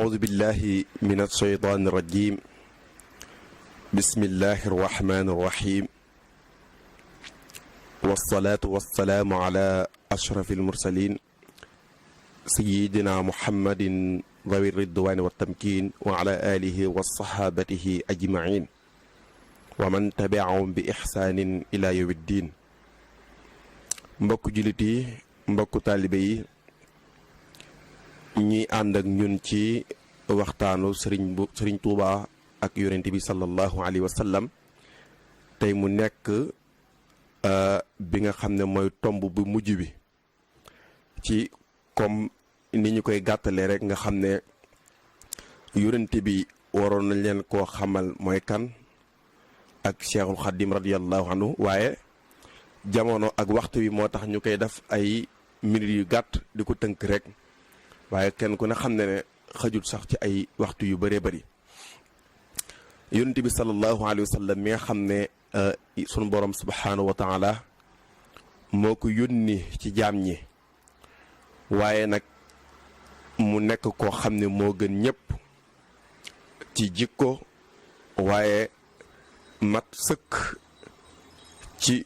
أعوذ بالله من الشيطان الرجيم بسم الله الرحمن الرحيم والصلاة والسلام على أشرف المرسلين سيدنا محمد ذوي الرضوان والتمكين وعلى آله وصحابته أجمعين ومن تبعهم بإحسان إلى يوم الدين mbokk jullit yi mbokk taalibe yi ñi ànd ak ñun ci waxtaanu Serigne Touba ak yonent bi sallallahu alayhi wa sallam tey mu nekk bi nga xam ne mooy tomb bu mujj bi ci comme ni ñu koy gàttalee rek nga xam ne yonent bi waroon nañ leen koo xamal mooy kan ak Cheikhul Khadim radiyallahu anhu waaye jamono ak waxtu wi moo tax ñu koy def ay minutes yu gàtt di ko tënk rek waaye kenn ku ne xam ne xajul sax ci ay waxtu yu bëree bëri yonent bi sallallahu alayhi wa sallam mi nga xam ne sunu borom subhanahu wa taala moo ko yónni ci jaam ñi waaye nag mu nekk koo xam ne moo gën ñëpp ci jikko waaye mat sëkk ci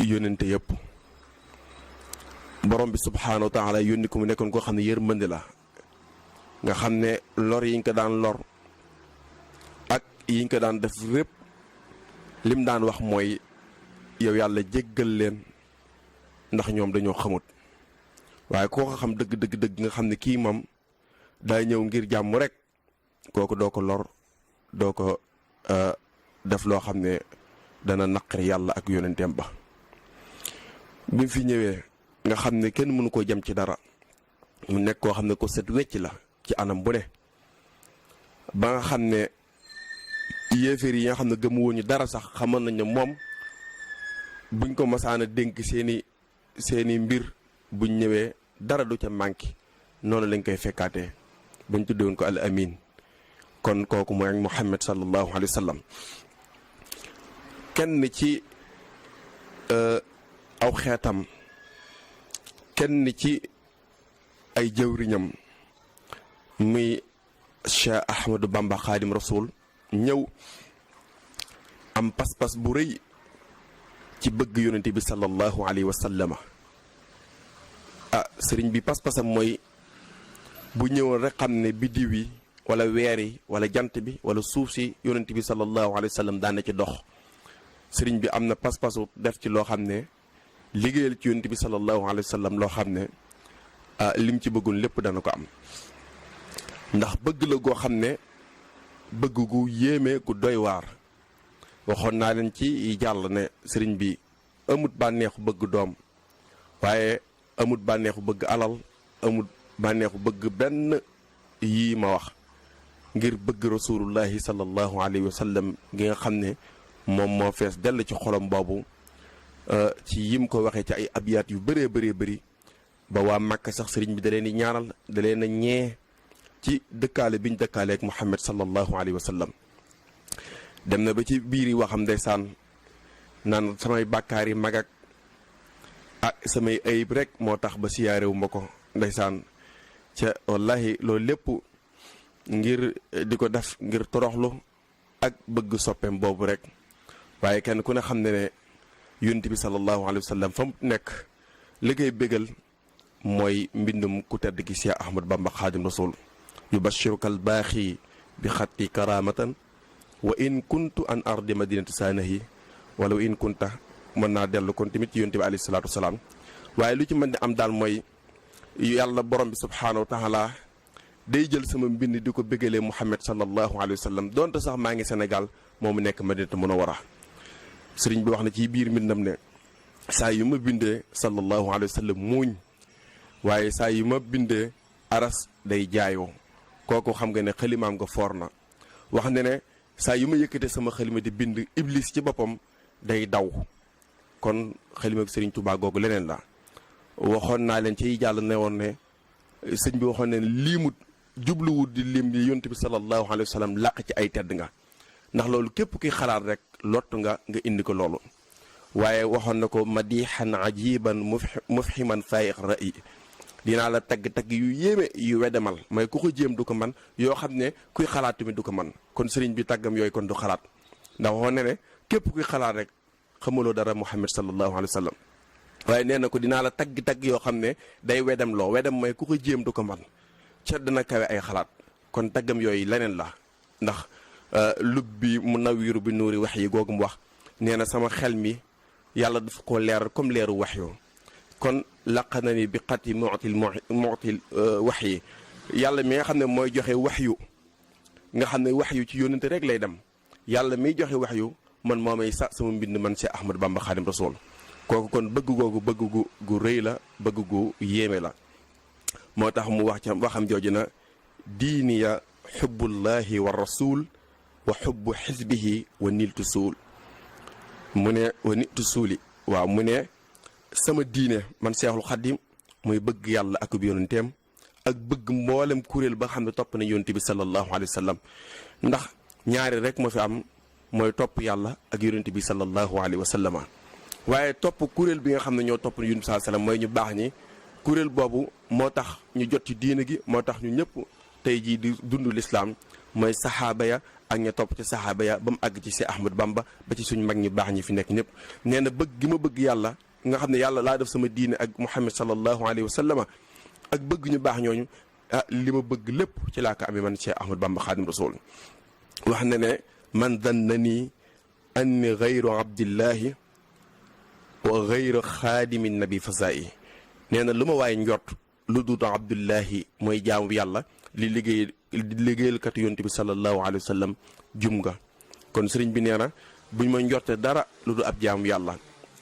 yónnente yëpp borom bi subhanahu wa taala yónni ko mu nekkoon koo xam ne yërmande la nga xam ne lor yi ñu ko daan lor ak yi ñu ko daan def répp lim daan wax mooy yow yàlla jéggal leen ndax ñoom dañoo xamut waaye koo ko xam dëgg nga xam ne kii moom daa ñëw ngir jàmm rek kooku doo ko lor doo ko def loo xam ne dana naqari yàlla ak yonenteem ba bi fi ñëwee nga xam ne kenn mënu koo jëm ci dara mu nekk koo xam ne ko set wecc la ci anam bu ne ba nga xam ne yéeféer yi nga xam ne gëmu woon ñu dara sax xamoon nañ ne moom buñ ko masaana dénk seeni mbir buñ ñëwee dara du ca manqué noonu lañ koy fekkaatee bañ tuddewoon ko al amin kon kooku mooy Muhammad sallallahu alayhi wa sallam kenn ci aw xeetam kenn ci ay jëwriñam muy Cheikh Ahmadou Bamba Khadim Rasoul ñëw am pas-pas bu rëy ci bëgg yonent bi sallallahu alayhi wa sallama sëriñ bi pas-pasam mooy bu ñëwoon rek xam ne biddiw yi wala weer yi wala jant bi wala suuf si yonent bi sallallahu alayhi wa sallam daan na ci dox sëriñ bi am na pas-pasu def ci loo xam ne liggéeyal ci yonent bi sallallahu alayhi wa sallam loo xam ne lim ci bëggoon lépp dana ko am ndax bëgg la goo xam ne bëgg gu yéeme gu doy waar waxoon naa leen ci jàll ne sëriñ bi amut bànneexu bëgg doom waaye amut bànneexu bëgg alal amut bànneexu bëgg benn yii ma wax ngir bëgg rasulullahi sallallahu alayhi wa sallam gi nga xam ne moom moo fees dell ci xolam boobu ci yim ko waxee ci ay abiyaat yu bëree bëri ba waa Makka sax sëriñ bi da leen di ñaanal da leen a ñee ci dëkkaale biñ dëkkaale ak Muhammad sallallahu alayhi wa sallam dem na ba ci biir yi waxam ndeysaan naan samay bàkkaar yi mag ak samay ayib rek moo tax ba siyaarewu ma ko ndeysaan ca wallahi loolu lépp ngir di ko def ngir toroxlu ak bëgg soppeem boobu rek waaye kenn ku ne xam ne yonent bi sallallahu alayhi wa sallam fa mu nekk li koy bégal mooy mbindum ku tedd gi Cheikh Ahmad Bamba Khadim Rasoul yubashiruka al baaxi bi xatti karamatan wa in kuntu an ardi madinati saanahi wala wa in kunta mën naa dellu kon tamit ci yonent bi alayhi salaatu wasalaam waaye lu ci mën di am daal mooy yàlla borom bi subhaanahu wa taala day jël sama mbind di ko bégalee Muhammad sallallahu alayhi wa sallam donte sax maa ngi Sénégal moomu nekk Madinatu Munawwara sëriñ bi wax na ci biir mbindam ne saa yu ma bindee sallallahu alayhi wa sallam muuñ waaye saa yu ma bindee aras day jaayoo kooku xam nga ne xalimaam nga foor na wax ne saa yu ma yëkkatee sama xalima di bind iblis ci boppam day daw kon xalima sëriñ Touba googu leneen la waxoon naa leen ci jàll ne woon ne sëñ bi waxoon ne liimut jubluwut di lim li yonent bi sallallahu alayhi wa sallam làq ci ay tedd nga ndax loolu képp ki xalaat rek lott nga indi ko loolu waaye waxoon na ko madixan ajiban mufhiman faayiq ra'i dinaa la tagg yu yéeme yu wedemal mooy ku ko jéem du ko man yoo xam ne kuy xalaat tamit du ko man kon sëriñ bi tàggam yooyu kon du xalaat ndax waxoon ne képp kuy xalaat rek xamuloo dara Muhammad sallallahu alayhi wa sallam waaye nee na ko dinaa la tagg yoo xam ne day wedam loo wedam mooy ku ko jéem du ko man ca dana kawe ay xalaat kon taggam yooyu leneen la ndax lub bi mu nawiru bi nuuri wax yi googu mu wax nee na sama xel mi yàlla dafa ko leeral comme leeru wax yoo kon laq na ni bi xati mootil wax yi yàlla mi nga xam ne mooy joxe wax yu nga xam ne wax yu ci yónnante rek lay dem yàlla miy joxe wax yu man moo may sax sama mbind man Cheikh Ahmadou Bamba Xaadim Rasul kooku kon bëgg googu bëgg gu rëy la bëgg gu yéeme la moo tax mu wax ca waxam jooju na diiniya xubbullahi wa rasul wa xubbu xisbihi wa niltu suul mu ne wa niltu suuli waaw mu ne sama diine man Seexul Xaadim muy bëgg yàlla ak bi yonenteem ak bëgg mboolem kuréel ba xam ne topp na yonent bi sallallahu alayhi wa sallam ndax ñaari rek moo fi am mooy topp yàlla ak yonent bi sallallahu alayhi wa sallam waaye topp kuréel bi nga xam ne ñoo topp yonent bi sallallahu alayhi wa sallam mooy ñu baax ñi kuréel boobu moo tax ñu jot ci diine gi moo tax ñu ñëpp tey jii di dund lislaam mooy saxaaba ya ak ña topp ci saxaaba ya ba mu àgg ci Seex Ahmadu Bamba ba ci suñu mag ñi baax ñi fi nekk ñëpp nee na bëgg gi ma bëgg yàlla nga xam ne yàlla laa def sama diine ak Muhammad sallallahu alayhi wa sallam ak bëgg ñu baax ñooñu li ma bëgg lépp ci laa ko amee man Seex Ahmadu Bamba Xaadim Rasul wax na ne man danna nii anni gayru abdillahi wa gayru xaadimi nabi fasaayi nee na lu ma waaye njort lu duutu abdullahi mooy jaamu yàlla li liggéeyalkat yonent bi sallallahu alayhi wa sallam jum nga kon sëriñ bi nee na buñ ma njorte dara lu du ab jaamu yàlla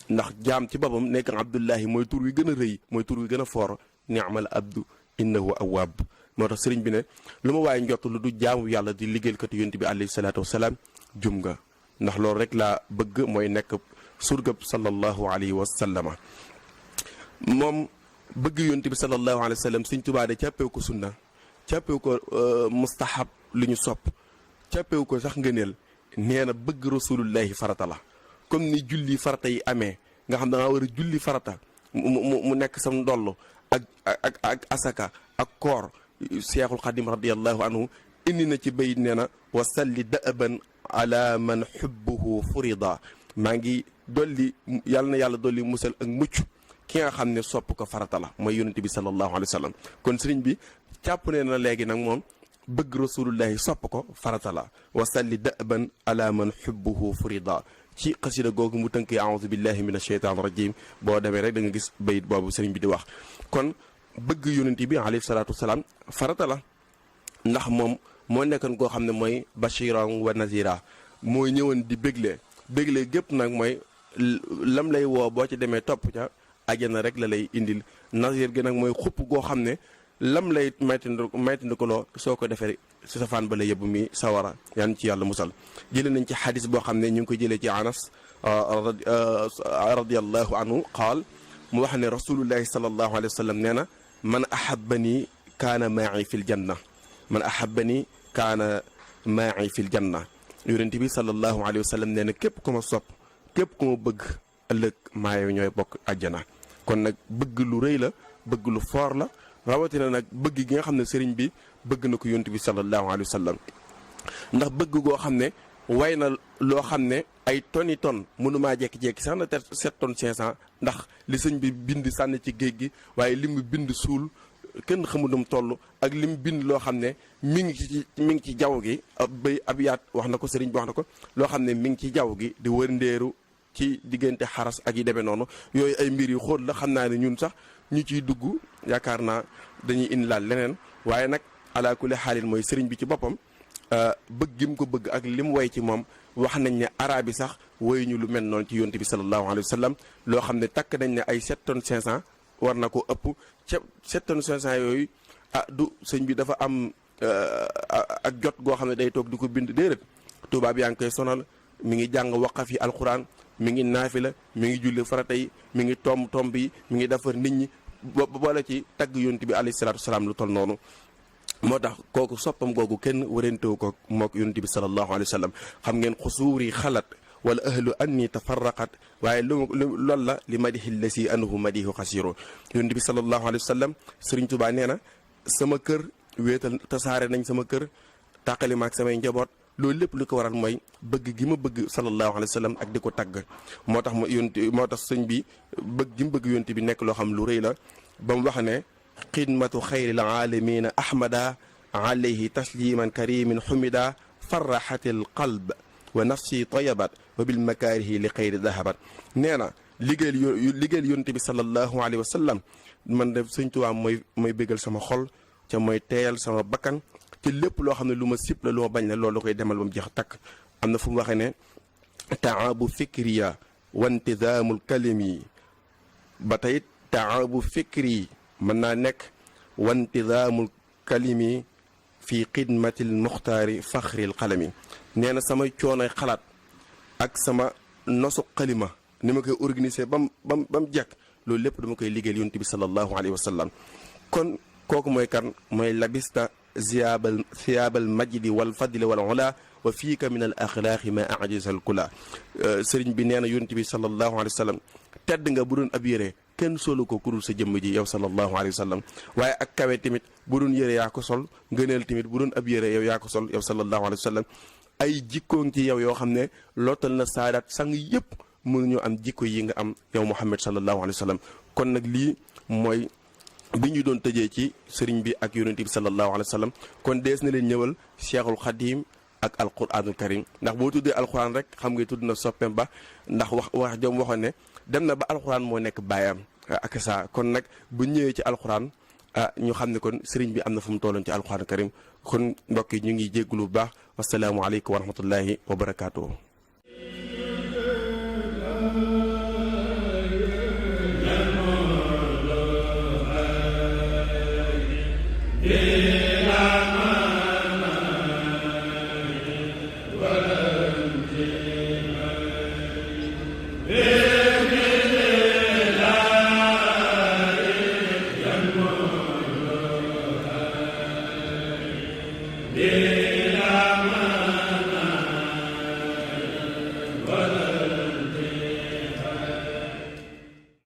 ndax jaam ci boppam nekk abdullahi mooy tur wi gën a rëy mooy tur wi gën a foor ni'mal abdu innahu awwaab moo tax sëriñ bi ne lu ma waaye njort lu du jaamu yàlla di liggéeyalkat yonent bi alayhi salaatu wasalaam jum nga ndax loolu rek laa bëgg mooy nekk surgab sallallahu alayhi wa sallama moom bëgg yonent bi sallallahu alayhi wa sallam Sëriñ Tuubaa de càppewu ko sunna càppewu ko mustahab lu ñu sopp càppewu ko sax ngëneel nee na bëgg rasulullahi farata la comme ni julli farata yi amee nga xam da nga war a julli farata mu nekk sam ndoll ak asaka ak koor Seexul Xadim radiyallahu anhu indi na ci bayit nee na wa salli da'ban ala man xubbuhu furida maa ngi dolli yàlla na yàlla dolli musal ak mucc ki nga xam ne sopp ko farata la mooy yonent bi sallallahu alayhi wa sallam kon sëriñ bi càpp ne na léegi nag moom bëgg rasulullahi sopp ko farata la wa salli da'ban ala man xubbuhu furida ci xasida googu mu tënkee a'uudu billahi min asheytaan rajim boo demee rek da nga gis bayit boobu sëriñ bi di wax kon bëgg yonent bi alayhi salaatu wasalaam farata la ndax moom moo nekkoon koo xam ne mooy bashiran wa nazira mooy ñëwoon di bégle gépp nag mooy lam lay woo boo ci demee topp ca ajjana rek la lay indil nazir gi nag mooy xupp goo xam ne lam lay maytandikoloo soo ko defee si safaan ba la yëbbu mi sawara yan ci yàlla musal jëlee nañ ci xadis boo xam ne ñu ngi ko jëlee ci Anas radiyallahu anhu qaal mu wax ne rasulullahi sallallahu alayhi wa sallam nee na man ahabbani kaana ma'i fil janna man ahabbani kaana ma'i fil janna yonent bi sallallahu alayhi wa sallam nee na képp ku ma sopp képp ku ma bëgg ëllëg maayo ñooy bokk àjjana kon nag bëgg lu rëy la bëgg lu foor la rawatina nag bëgg gi nga xam ne sëriñ bi bëgg na ko yonent bi sallallahu alayhi wa sallam ndax bëgg goo xam ne way na loo xam ne ay toni ton mënumaa jekki-jekki sax na 7 tonnes 500 ndax li sëñ bi bind sànni ci géej gi waaye li mu bind suul kenn xamudum toll ak li mu bind loo xam ne mi ngi ci jaww gi ab yaat wax na ko sëriñ bi wax na ko loo xam ne mi ngi ci jaww gi di wërndeeru ci diggante xaras ak yi demee noonu yooyu ay mbir yu xóot la xam naa ne ñun sax ñu ciy dugg yaakaar naa dañuy indilaal leneen waaye nag ala kulli xaalin mooy sëriñ bi ci boppam bëgg gi mu ko bëgg ak li mu way ci moom wax nañ ne araab yi sax woyuñu lu mel noonu ci yonent bi sallallahu alayhi wa sallam loo xam ne takk nañ ne ay 7 tonnes 500 war na ko ëpp ca 7 tonnes 500 yooyu du sëñ bi dafa am ak jot goo xam ne day toog di ko bind déedéet tubaab yaa ngi koy sonal mi ngi jàng waqaf yi alquran mi ngi naafila mi ngi julli farata yi mi ngi tomb yi mi ngi defar nit ñi boole ci tagg yonent bi alayhi salaatu wasalaam lu toll noonu moo tax kooku soppam googu kenn warentewu ko mook yonent bi sallallahu alayhi wa sallam xam ngeen xusuuri xalat wala ahlu anni tafarraqat waaye loolu la li madihi lasi anhu madihu xasiro yonent bi sallallahu alayhi wa sallam Serigne Touba nee na sama kër wéetal tasaare nañ sama kër tàqali ma ak samay njaboot loolu lépp li ko waral mooy bëgg gi ma bëgg sallallahu alayhi wa sallam ak di ko tagg moo tax moo tax sëñ bi bëgg gi mu bëgg yonent bi nekk loo xam lu rëy la ba mu wax ne xidmatu xayril aalamina ahmada alayhi tasliman karimin xumida farraxatil qalb wa nafsi tayabat wa bil makaarihi li xayri dahabat nee na liggéeyal yonent bi sallallahu alayhi wa sallam man de sëñ Tuubaa mooy béggal sama xol ca mooy teeyal sama bakkan ci lépp loo xam ne lu ma sib la lu ma bañ la loolu la koy demal ba mu jeex takk am na fu mu waxee ne taabu fikriya wa intidaamul kalimi ba tey taabu fikri mën naa nekk wa intidaamul kalimi fi xidmatil muxtaari faxril xalami nee na samay coonoy xalaat ak sama nosu xalima ni ma koy organiser ba mu jekk loolu lépp dama koy liggéeyal yonent bi sallallahu alayhi wa sallam kon kooku mooy kan mooy labista siyaabal majdi wal fadli wal ula wa fiika min al axlaaqi ma ajisal kula sëriñ bi nee na yonent bi sallallahu alayhi wa sallam tedd nga bu doon ab yére kenn solu ko kurul sa jëmm ji yow sallallahu alayhi wa sallam waaye ak kawe tamit bu doon yére yaa ko sol ngëneel tamit bu doon ab yére yow yaa ko sol yow sallallahu alayhi wa sallam ay jikkoon ci yow yoo xam ne lootal na saadaat sang yëpp mënuñoo am jikko yi nga am yow Muhammad sallallahu alayhi wa sallam kon nag lii mooy bi ñu doon tëjee ci sëriñ bi ak yonent bi sallallahu alayhi wa sallam kon dees na leen ñëwal Cheikhul Khadim ak alquranul karim ndax boo tuddee alquran rek xam nga tudd na soppeem ba ndax wax jom waxoon ne dem na ba alquran moo nekk baayam ak saa kon nag bu ñëwee ci alquran ñu xam ne kon sëriñ bi am na fu mu tolloon ci alquranul karim kon mbokk yi ñu ngi jéggulu bu baax wasalaamualeykum wa rahmatullahi wa barakaatuhu